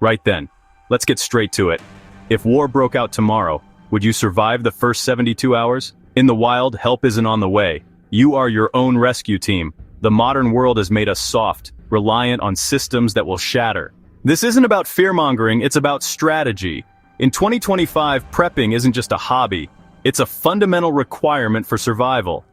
Right then, let's get straight to it. If war broke out tomorrow, would you survive the first 72 hours? In the wild, help isn't on the way. You are your own rescue team. The modern world has made us soft, reliant on systems that will shatter. This isn't about fear-mongering, it's about strategy. In 2025, prepping isn't just a hobby, it's a fundamental requirement for survival.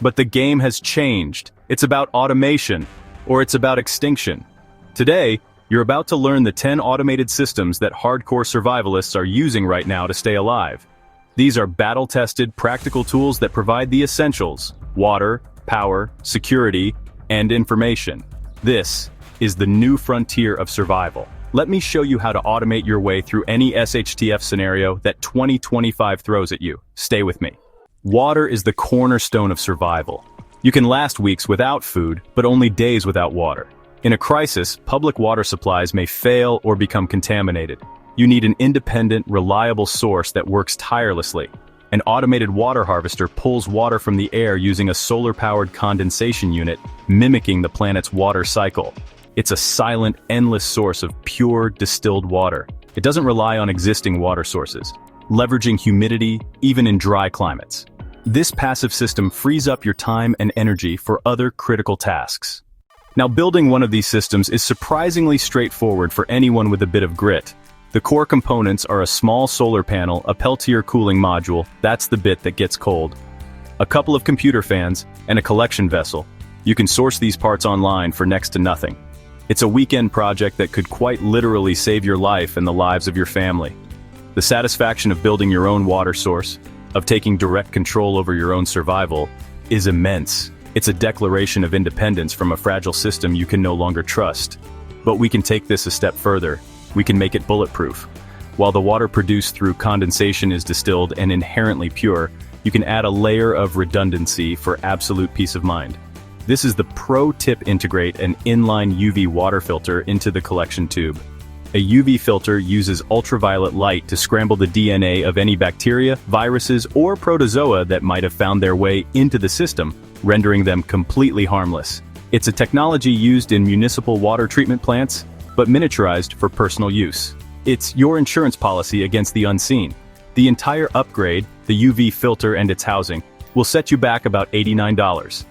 But the game has changed. It's about automation, or it's about extinction. Today, you're about to learn the 10 automated systems that hardcore survivalists are using right now to stay alive. These are battle-tested, practical tools that provide the essentials: water, power, security, and information. This is the new frontier of survival. Let me show you how to automate your way through any SHTF scenario that 2025 throws at you. Stay with me. Water is the cornerstone of survival. You can last weeks without food, but only days without water. In a crisis, public water supplies may fail or become contaminated. You need an independent, reliable source that works tirelessly. An automated water harvester pulls water from the air using a solar-powered condensation unit, mimicking the planet's water cycle. It's a silent, endless source of pure, distilled water. It doesn't rely on existing water sources, leveraging humidity even in dry climates. This passive system frees up your time and energy for other critical tasks. Now, building one of these systems is surprisingly straightforward for anyone with a bit of grit. The core components are a small solar panel, a Peltier cooling module, that's the bit that gets cold, a couple of computer fans, and a collection vessel. You can source these parts online for next to nothing. It's a weekend project that could quite literally save your life and the lives of your family. The satisfaction of building your own water source, of taking direct control over your own survival, is immense. It's a declaration of independence from a fragile system you can no longer trust. But we can take this a step further. We can make it bulletproof. While the water produced through condensation is distilled and inherently pure, you can add a layer of redundancy for absolute peace of mind. This is the pro tip: integrate an inline UV water filter into the collection tube. A UV filter uses ultraviolet light to scramble the DNA of any bacteria, viruses, or protozoa that might have found their way into the system, rendering them completely harmless. It's a technology used in municipal water treatment plants, but miniaturized for personal use. It's your insurance policy against the unseen. The entire upgrade, the UV filter and its housing, will set you back about $89.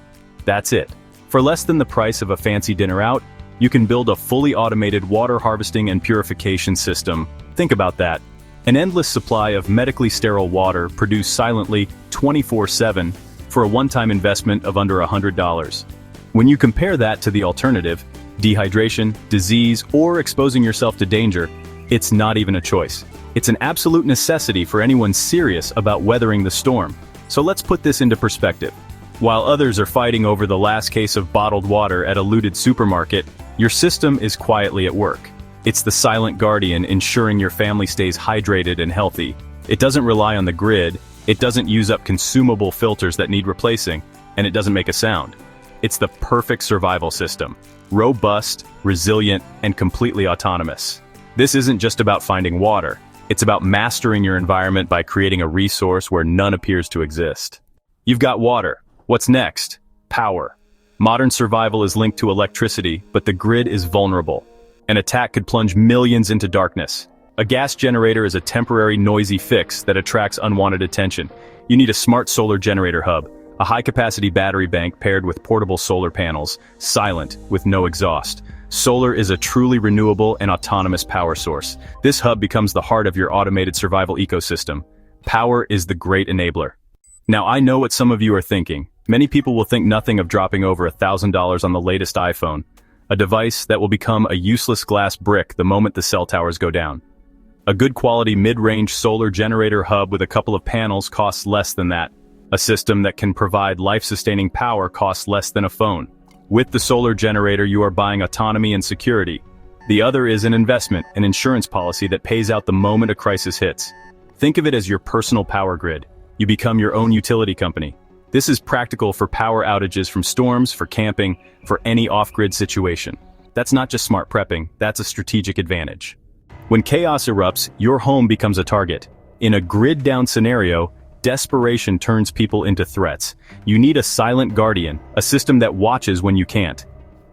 That's it. For less than the price of a fancy dinner out, you can build a fully automated water harvesting and purification system. Think about that. An endless supply of medically sterile water produced silently 24/7 for a one-time investment of under $100. When you compare that to the alternative, dehydration, disease, or exposing yourself to danger, it's not even a choice. It's an absolute necessity for anyone serious about weathering the storm. So let's put this into perspective. While others are fighting over the last case of bottled water at a looted supermarket, your system is quietly at work. It's the silent guardian ensuring your family stays hydrated and healthy. It doesn't rely on the grid, it doesn't use up consumable filters that need replacing, and it doesn't make a sound. It's the perfect survival system. Robust, resilient, and completely autonomous. This isn't just about finding water. It's about mastering your environment by creating a resource where none appears to exist. You've got water. What's next? Power. Modern survival is linked to electricity, but the grid is vulnerable. An attack could plunge millions into darkness. A gas generator is a temporary, noisy fix that attracts unwanted attention. You need a smart solar generator hub, a high-capacity battery bank paired with portable solar panels, silent, with no exhaust. Solar is a truly renewable and autonomous power source. This hub becomes the heart of your automated survival ecosystem. Power is the great enabler. Now, I know what some of you are thinking. Many people will think nothing of dropping over $1,000 on the latest iPhone, a device that will become a useless glass brick the moment the cell towers go down. A good quality mid-range solar generator hub with a couple of panels costs less than that. A system that can provide life-sustaining power costs less than a phone. With the solar generator, you are buying autonomy and security. The other is an investment, an insurance policy that pays out the moment a crisis hits. Think of it as your personal power grid. You become your own utility company. This is practical for power outages from storms, for camping, for any off-grid situation. That's not just smart prepping, that's a strategic advantage. When chaos erupts, your home becomes a target. In a grid-down scenario, desperation turns people into threats. You need a silent guardian, a system that watches when you can't.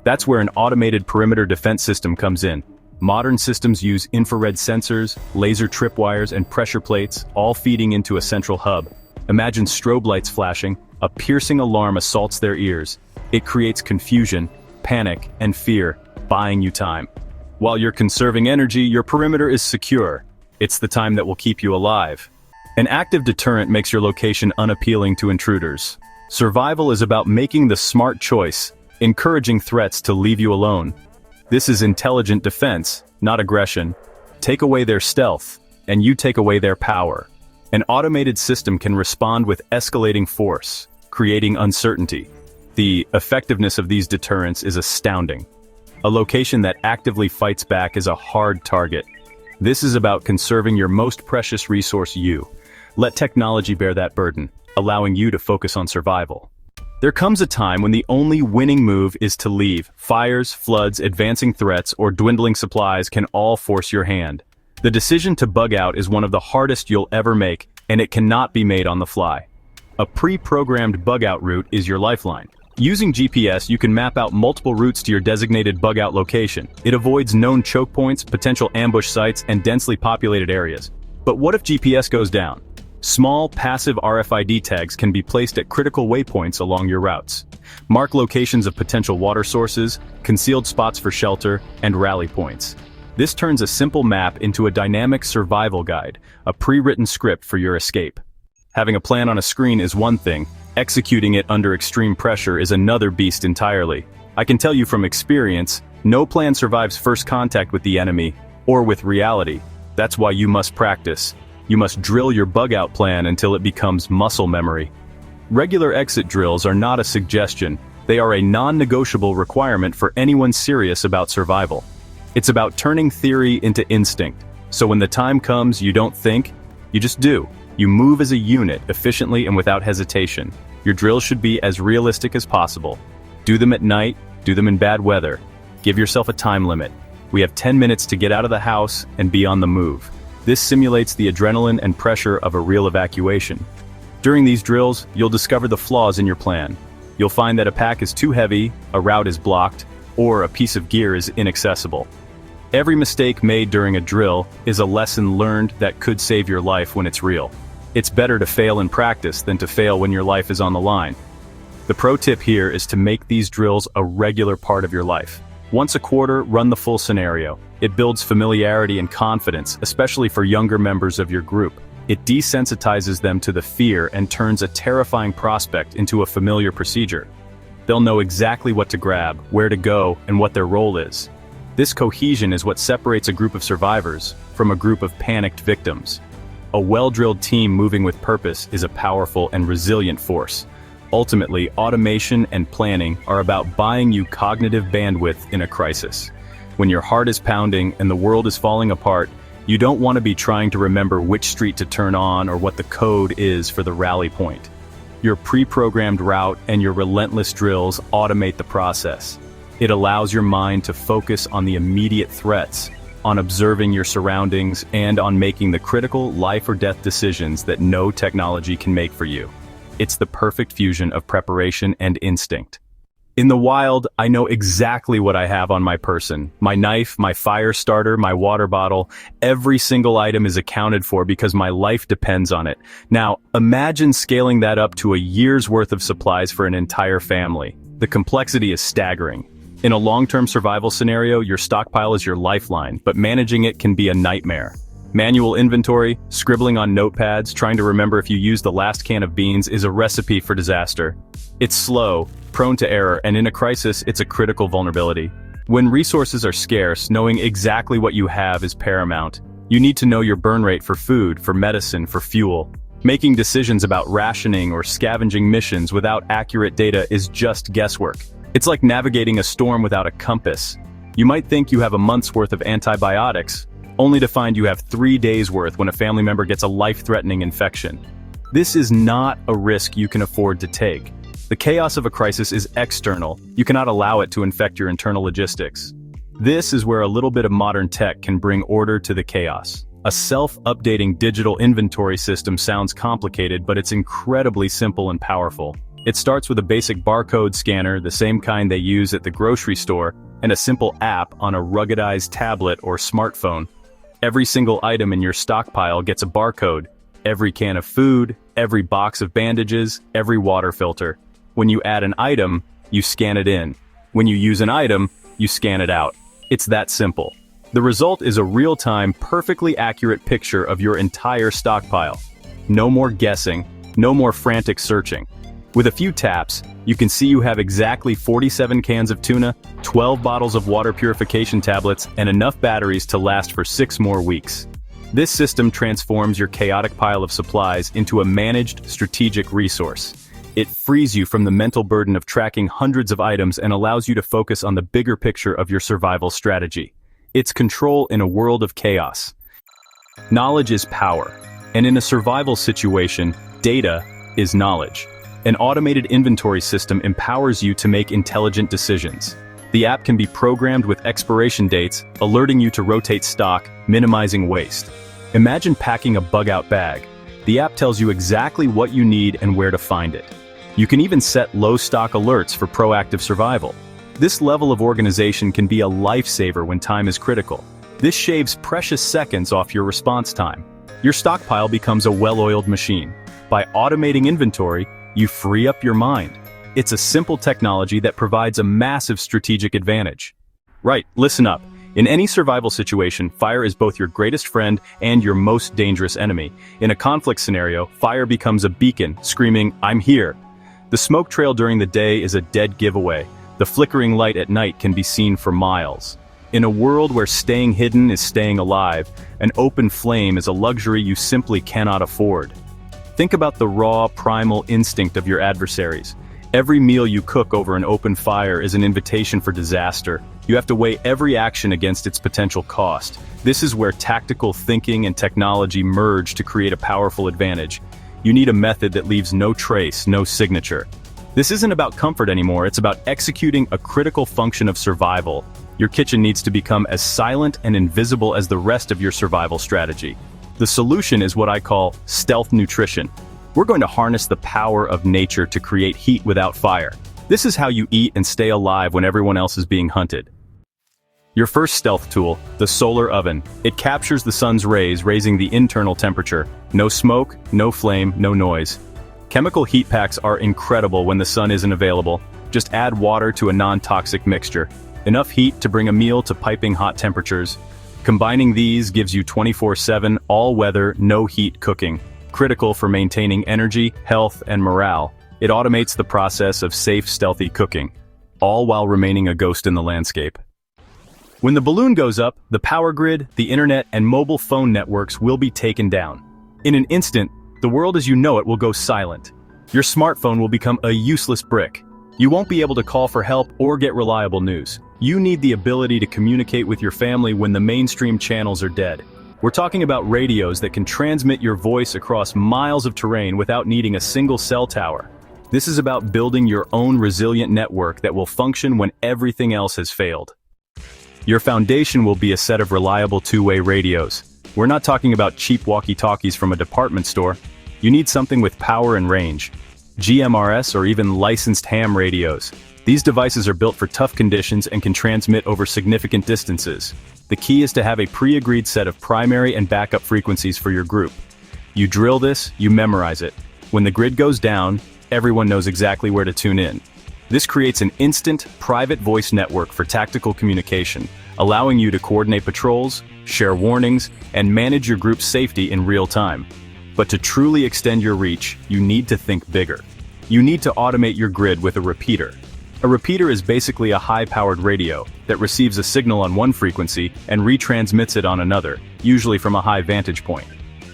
That's where an automated perimeter defense system comes in. Modern systems use infrared sensors, laser tripwires, and pressure plates, all feeding into a central hub. Imagine strobe lights flashing, a piercing alarm assaults their ears. It creates confusion, panic, and fear, buying you time. While you're conserving energy, your perimeter is secure. It's the time that will keep you alive. An active deterrent makes your location unappealing to intruders. Survival is about making the smart choice, encouraging threats to leave you alone. This is intelligent defense, not aggression. Take away their stealth, and you take away their power. An automated system can respond with escalating force, creating uncertainty. The effectiveness of these deterrents is astounding. A location that actively fights back is a hard target. This is about conserving your most precious resource, you. Let technology bear that burden, allowing you to focus on survival. There comes a time when the only winning move is to leave. Fires, floods, advancing threats, or dwindling supplies can all force your hand. The decision to bug out is one of the hardest you'll ever make, and it cannot be made on the fly. A pre-programmed bug out route is your lifeline. Using GPS, you can map out multiple routes to your designated bug out location. It avoids known choke points, potential ambush sites, and densely populated areas. But what if GPS goes down? Small, passive RFID tags can be placed at critical waypoints along your routes. Mark locations of potential water sources, concealed spots for shelter, and rally points. This turns a simple map into a dynamic survival guide, a pre-written script for your escape. Having a plan on a screen is one thing, executing it under extreme pressure is another beast entirely. I can tell you from experience, no plan survives first contact with the enemy, or with reality. That's why you must practice. You must drill your bug-out plan until it becomes muscle memory. Regular exit drills are not a suggestion, they are a non-negotiable requirement for anyone serious about survival. It's about turning theory into instinct, so when the time comes you don't think, you just do. You move as a unit, efficiently and without hesitation. Your drills should be as realistic as possible. Do them at night, do them in bad weather. Give yourself a time limit. We have 10 minutes to get out of the house and be on the move. This simulates the adrenaline and pressure of a real evacuation. During these drills, you'll discover the flaws in your plan. You'll find that a pack is too heavy, a route is blocked, or a piece of gear is inaccessible. Every mistake made during a drill is a lesson learned that could save your life when it's real. It's better to fail in practice than to fail when your life is on the line. The pro tip here is to make these drills a regular part of your life. Once a quarter, run the full scenario. It builds familiarity and confidence, especially for younger members of your group. It desensitizes them to the fear and turns a terrifying prospect into a familiar procedure. They'll know exactly what to grab, where to go, and what their role is. This cohesion is what separates a group of survivors from a group of panicked victims. A well-drilled team moving with purpose is a powerful and resilient force. Ultimately, automation and planning are about buying you cognitive bandwidth in a crisis. When your heart is pounding and the world is falling apart, you don't want to be trying to remember which street to turn on or what the code is for the rally point. Your pre-programmed route and your relentless drills automate the process. It allows your mind to focus on the immediate threats, on observing your surroundings, and on making the critical life or death decisions that no technology can make for you. It's the perfect fusion of preparation and instinct. In the wild, I know exactly what I have on my person. My knife, my fire starter, my water bottle, every single item is accounted for because my life depends on it. Now, imagine scaling that up to a year's worth of supplies for an entire family. The complexity is staggering. In a long-term survival scenario, your stockpile is your lifeline, but managing it can be a nightmare. Manual inventory, scribbling on notepads, trying to remember if you used the last can of beans is a recipe for disaster. It's slow, prone to error, and in a crisis, it's a critical vulnerability. When resources are scarce, knowing exactly what you have is paramount. You need to know your burn rate for food, for medicine, for fuel. Making decisions about rationing or scavenging missions without accurate data is just guesswork. It's like navigating a storm without a compass. You might think you have a month's worth of antibiotics, only to find you have 3 days worth when a family member gets a life-threatening infection. This is not a risk you can afford to take. The chaos of a crisis is external. You cannot allow it to infect your internal logistics. This is where a little bit of modern tech can bring order to the chaos. A self-updating digital inventory system sounds complicated, but it's incredibly simple and powerful. It starts with a basic barcode scanner, the same kind they use at the grocery store, and a simple app on a ruggedized tablet or smartphone. Every single item in your stockpile gets a barcode. Every can of food, every box of bandages, every water filter. When you add an item, you scan it in. When you use an item, you scan it out. It's that simple. The result is a real-time, perfectly accurate picture of your entire stockpile. No more guessing, no more frantic searching. With a few taps, you can see you have exactly 47 cans of tuna, 12 bottles of water purification tablets, and enough batteries to last for 6 more weeks. This system transforms your chaotic pile of supplies into a managed, strategic resource. It frees you from the mental burden of tracking hundreds of items and allows you to focus on the bigger picture of your survival strategy. It's control in a world of chaos. Knowledge is power, and in a survival situation, data is knowledge. An automated inventory system empowers you to make intelligent decisions. The app can be programmed with expiration dates, alerting you to rotate stock, minimizing waste. Imagine packing a bug-out bag. The app tells you exactly what you need and where to find it. You can even set low stock alerts for proactive survival. This level of organization can be a lifesaver when time is critical. This shaves precious seconds off your response time. Your stockpile becomes a well-oiled machine. By automating inventory, you free up your mind. It's a simple technology that provides a massive strategic advantage. Right, listen up. In any survival situation, fire is both your greatest friend and your most dangerous enemy. In a conflict scenario, fire becomes a beacon, screaming, "I'm here." The smoke trail during the day is a dead giveaway. The flickering light at night can be seen for miles. In a world where staying hidden is staying alive, an open flame is a luxury you simply cannot afford. Think about the raw, primal instinct of your adversaries. Every meal you cook over an open fire is an invitation for disaster. You have to weigh every action against its potential cost. This is where tactical thinking and technology merge to create a powerful advantage. You need a method that leaves no trace, no signature. This isn't about comfort anymore, it's about executing a critical function of survival. Your kitchen needs to become as silent and invisible as the rest of your survival strategy. The solution is what I call stealth nutrition. We're going to harness the power of nature to create heat without fire. This is how you eat and stay alive when everyone else is being hunted. Your first stealth tool, the solar oven. It captures the sun's rays, raising the internal temperature. No smoke, no flame, no noise. Chemical heat packs are incredible when the sun isn't available. Just add water to a non-toxic mixture. Enough heat to bring a meal to piping hot temperatures. Combining these gives you 24/7, all-weather, no-heat cooking. Critical for maintaining energy, health, and morale. It automates the process of safe, stealthy cooking, all while remaining a ghost in the landscape. When the balloon goes up, the power grid, the internet, and mobile phone networks will be taken down. In an instant, the world as you know it will go silent. Your smartphone will become a useless brick. You won't be able to call for help or get reliable news. You need the ability to communicate with your family when the mainstream channels are dead. We're talking about radios that can transmit your voice across miles of terrain without needing a single cell tower. This is about building your own resilient network that will function when everything else has failed. Your foundation will be a set of reliable two-way radios. We're not talking about cheap walkie-talkies from a department store. You need something with power and range. GMRS or even licensed ham radios. These devices are built for tough conditions and can transmit over significant distances. The key is to have a pre-agreed set of primary and backup frequencies for your group. You drill this, you memorize it. When the grid goes down, everyone knows exactly where to tune in. This creates an instant, private voice network for tactical communication, allowing you to coordinate patrols, share warnings, and manage your group's safety in real time. But to truly extend your reach, you need to think bigger. You need to automate your grid with a repeater. A repeater is basically a high-powered radio that receives a signal on one frequency and retransmits it on another, usually from a high vantage point.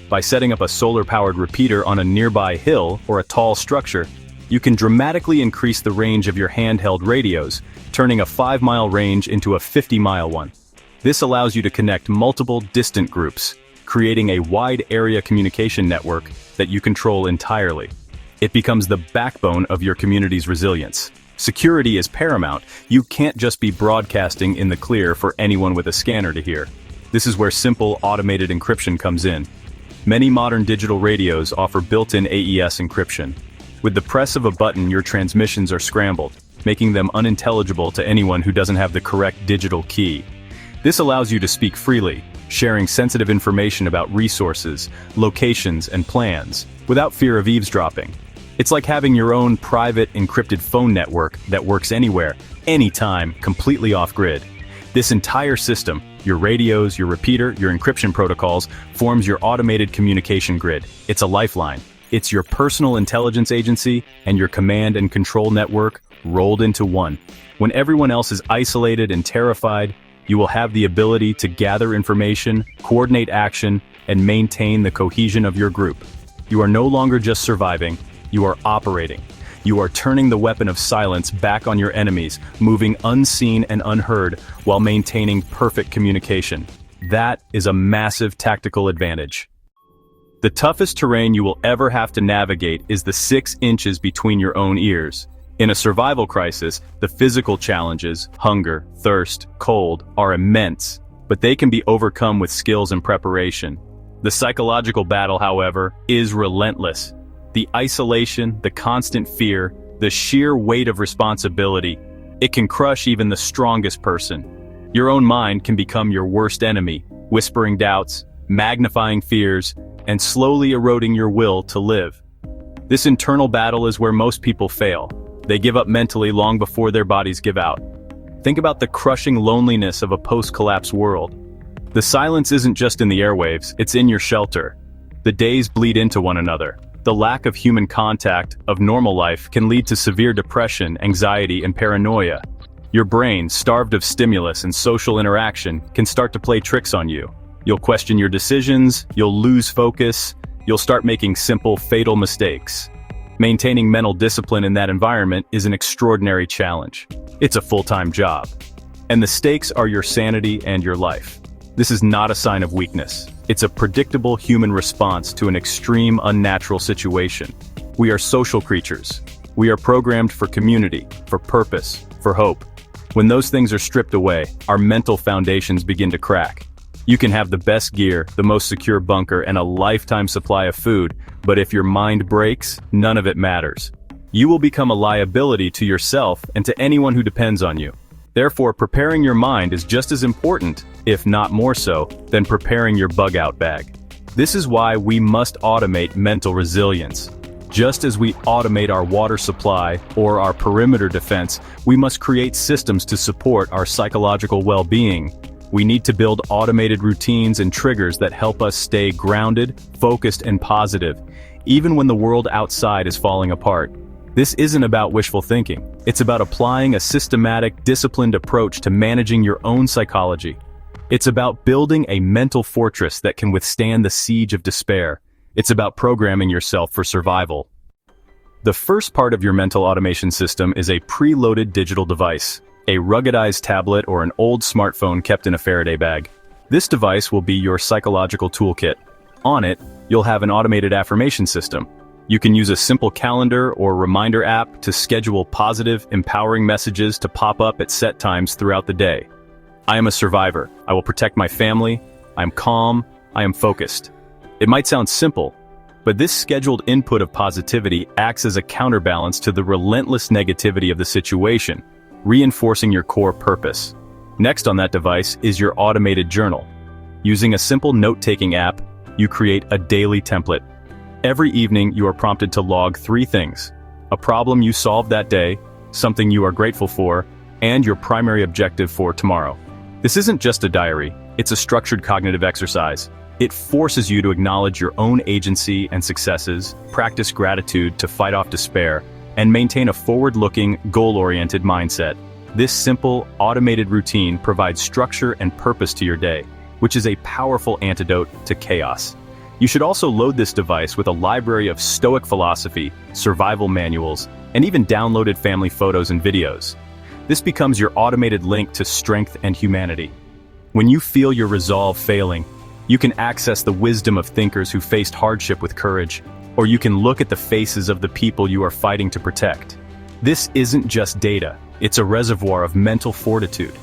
By setting up a solar-powered repeater on a nearby hill or a tall structure, you can dramatically increase the range of your handheld radios, turning a 5-mile range into a 50-mile one. This allows you to connect multiple distant groups, creating a wide area communication network that you control entirely. It becomes the backbone of your community's resilience. Security is paramount. You can't just be broadcasting in the clear for anyone with a scanner to hear. This is where simple automated encryption comes in. Many modern digital radios offer built-in AES encryption. With the press of a button, your transmissions are scrambled. making them unintelligible to anyone who doesn't have the correct digital key. This allows you to speak freely, sharing sensitive information about resources, locations, and plans, without fear of eavesdropping. It's like having your own private, encrypted phone network that works anywhere, anytime, completely off-grid. This entire system, your radios, your repeater, your encryption protocols, forms your automated communication grid. It's a lifeline. It's your personal intelligence agency and your command and control network rolled into one. When everyone else is isolated and terrified, you will have the ability to gather information, coordinate action, and maintain the cohesion of your group. You are no longer just surviving, you are operating. You are turning the weapon of silence back on your enemies, moving unseen and unheard while maintaining perfect communication. That is a massive tactical advantage. The toughest terrain you will ever have to navigate is the 6 inches between your own ears. In a survival crisis, the physical challenges, hunger, thirst, cold, are immense, but they can be overcome with skills and preparation. The psychological battle, however, is relentless. The isolation, the constant fear, the sheer weight of responsibility, it can crush even the strongest person. Your own mind can become your worst enemy, whispering doubts, magnifying fears, and slowly eroding your will to live. This internal battle is where most people fail. They give up mentally long before their bodies give out. Think about the crushing loneliness of a post-collapse world. The silence isn't just in the airwaves, it's in your shelter. The days bleed into one another. The lack of human contact, of normal life, can lead to severe depression, anxiety, and paranoia. Your brain, starved of stimulus and social interaction, can start to play tricks on you. You'll question your decisions, you'll lose focus, you'll start making simple, fatal mistakes. Maintaining mental discipline in that environment is an extraordinary challenge. It's a full-time job. And the stakes are your sanity and your life. This is not a sign of weakness. It's a predictable human response to an extreme, unnatural situation. We are social creatures. We are programmed for community, for purpose, for hope. When those things are stripped away, our mental foundations begin to crack. You can have the best gear, the most secure bunker, and a lifetime supply of food, but if your mind breaks, none of it matters. You will become a liability to yourself and to anyone who depends on you. Therefore, preparing your mind is just as important, if not more so, than preparing your bug-out bag. This is why we must automate mental resilience. Just as we automate our water supply or our perimeter defense, we must create systems to support our psychological well-being. We need to build automated routines and triggers that help us stay grounded, focused, and positive, even when the world outside is falling apart. This isn't about wishful thinking. It's about applying a systematic, disciplined approach to managing your own psychology. It's about building a mental fortress that can withstand the siege of despair. It's about programming yourself for survival. The first part of your mental automation system is a preloaded digital device, a ruggedized tablet or an old smartphone kept in a Faraday bag. This device will be your psychological toolkit. On it, you'll have an automated affirmation system. You can use a simple calendar or reminder app to schedule positive, empowering messages to pop up at set times throughout the day. I am a survivor. I will protect my family. I am calm. I am focused. It might sound simple, but this scheduled input of positivity acts as a counterbalance to the relentless negativity of the situation, reinforcing your core purpose. Next on that device is your automated journal. Using a simple note-taking app, you create a daily template. Every evening, you are prompted to log 3 things: a problem you solved that day, something you are grateful for, and your primary objective for tomorrow. This isn't just a diary, it's a structured cognitive exercise. It forces you to acknowledge your own agency and successes, practice gratitude to fight off despair, and maintain a forward-looking, goal-oriented mindset. This simple, automated routine provides structure and purpose to your day, which is a powerful antidote to chaos. You should also load this device with a library of Stoic philosophy, survival manuals, and even downloaded family photos and videos. This becomes your automated link to strength and humanity. When you feel your resolve failing, you can access the wisdom of thinkers who faced hardship with courage, or you can look at the faces of the people you are fighting to protect. This isn't just data, it's a reservoir of mental fortitude.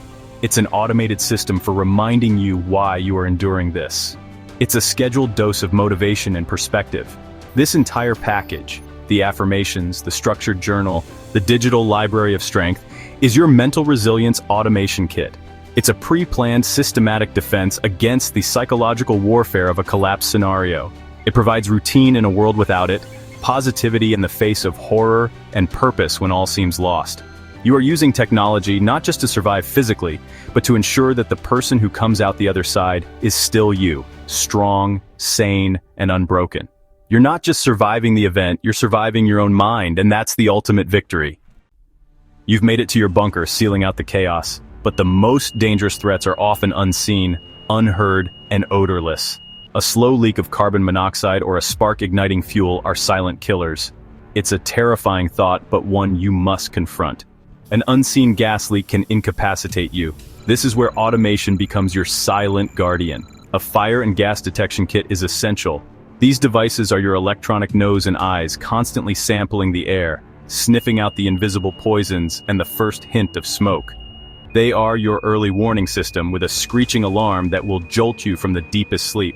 It's an automated system for reminding you why you are enduring this. It's a scheduled dose of motivation and perspective. This entire package, the affirmations, the structured journal, the digital library of strength, is your mental resilience automation kit. It's a pre-planned systematic defense against the psychological warfare of a collapse scenario. It provides routine in a world without it, positivity in the face of horror, and purpose when all seems lost. You are using technology not just to survive physically, but to ensure that the person who comes out the other side is still you, strong, sane, and unbroken. You're not just surviving the event, you're surviving your own mind, and that's the ultimate victory. You've made it to your bunker, sealing out the chaos, but the most dangerous threats are often unseen, unheard, and odorless. A slow leak of carbon monoxide or a spark igniting fuel are silent killers. It's a terrifying thought, but one you must confront. An unseen gas leak can incapacitate you. This is where automation becomes your silent guardian. A fire and gas detection kit is essential. These devices are your electronic nose and eyes, constantly sampling the air, sniffing out the invisible poisons and the first hint of smoke. They are your early warning system with a screeching alarm that will jolt you from the deepest sleep.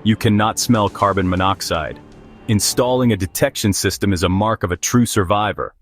You cannot smell carbon monoxide. Installing a detection system is a mark of a true survivor.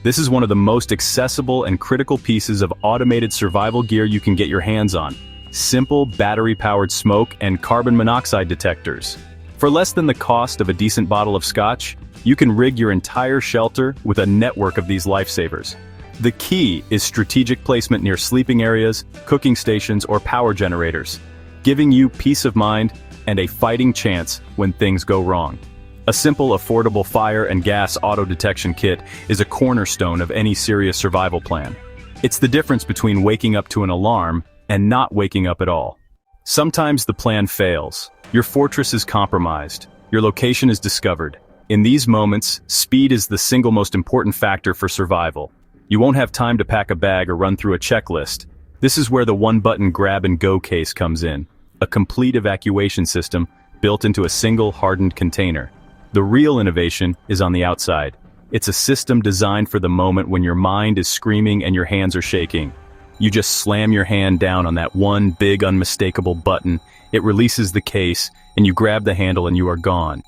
This is one of the most accessible and critical pieces of automated survival gear you can get your hands on. Simple battery-powered smoke and carbon monoxide detectors. For less than the cost of a decent bottle of scotch, you can rig your entire shelter with a network of these lifesavers. The key is strategic placement near sleeping areas, cooking stations, or power generators, giving you peace of mind and a fighting chance when things go wrong. A simple, affordable fire and gas auto detection kit is a cornerstone of any serious survival plan. It's the difference between waking up to an alarm and not waking up at all. Sometimes the plan fails. Your fortress is compromised. Your location is discovered. In these moments, speed is the single most important factor for survival. You won't have time to pack a bag or run through a checklist. This is where the one-button grab-and-go case comes in. A complete evacuation system built into a single hardened container. The real innovation is on the outside. It's a system designed for the moment when your mind is screaming and your hands are shaking. You just slam your hand down on that one big unmistakable button, it releases the case, and you grab the handle and you are gone.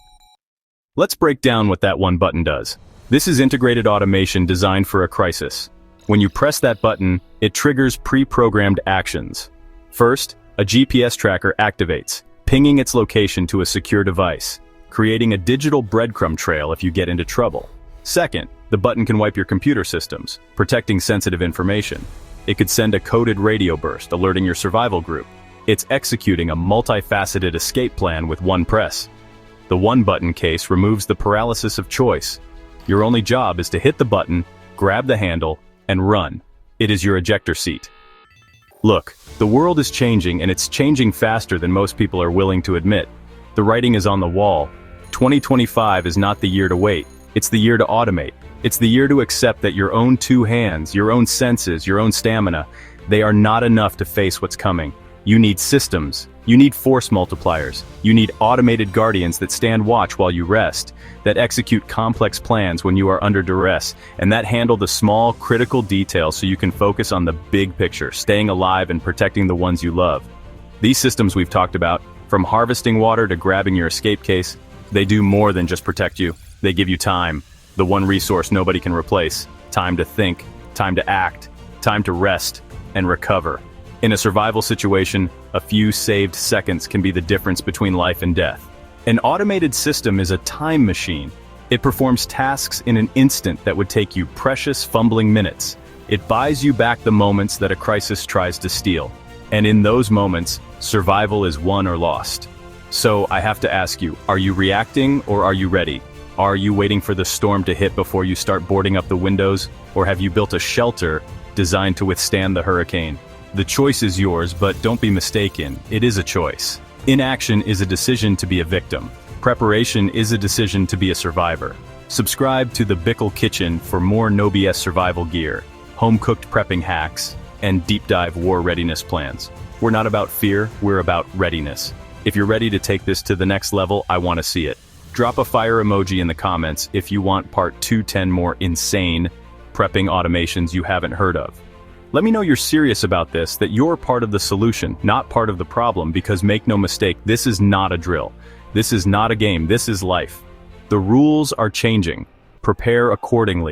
Let's break down what that one button does. This is integrated automation designed for a crisis. When you press that button, it triggers pre-programmed actions. First, a GPS tracker activates, pinging its location to a secure device, creating a digital breadcrumb trail if you get into trouble. Second, the button can wipe your computer systems, protecting sensitive information. It could send a coded radio burst, alerting your survival group. It's executing a multifaceted escape plan with one press. The one-button case removes the paralysis of choice. Your only job is to hit the button, grab the handle, and run. It is your ejector seat. Look, the world is changing, and it's changing faster than most people are willing to admit. The writing is on the wall. 2025 is not the year to wait. It's the year to automate. It's the year to accept that your own two hands, your own senses, your own stamina, they are not enough to face what's coming. You need systems. You need force multipliers. You need automated guardians that stand watch while you rest, that execute complex plans when you are under duress, and that handle the small, critical details so you can focus on the big picture, staying alive and protecting the ones you love. These systems we've talked about, from harvesting water to grabbing your escape case, they do more than just protect you. They give you time, the one resource nobody can replace. Time to think, time to act, time to rest and recover. In a survival situation, a few saved seconds can be the difference between life and death. An automated system is a time machine. It performs tasks in an instant that would take you precious, fumbling minutes. It buys you back the moments that a crisis tries to steal. And in those moments, survival is won or lost. So I have to ask you, are you reacting or are you ready? Are you waiting for the storm to hit before you start boarding up the windows? Or have you built a shelter designed to withstand the hurricane? The choice is yours, but don't be mistaken, it is a choice. Inaction is a decision to be a victim. Preparation is a decision to be a survivor. Subscribe to the Bickle Kitchen for more no BS survival gear, home-cooked prepping hacks, and deep-dive war readiness plans. We're not about fear, we're about readiness. If you're ready to take this to the next level, I want to see it. Drop a fire emoji in the comments if you want part 210 more insane prepping automations you haven't heard of. Let me know you're serious about this, that you're part of the solution, not part of the problem, because make no mistake, this is not a drill. This is not a game, this is life. The rules are changing. Prepare accordingly.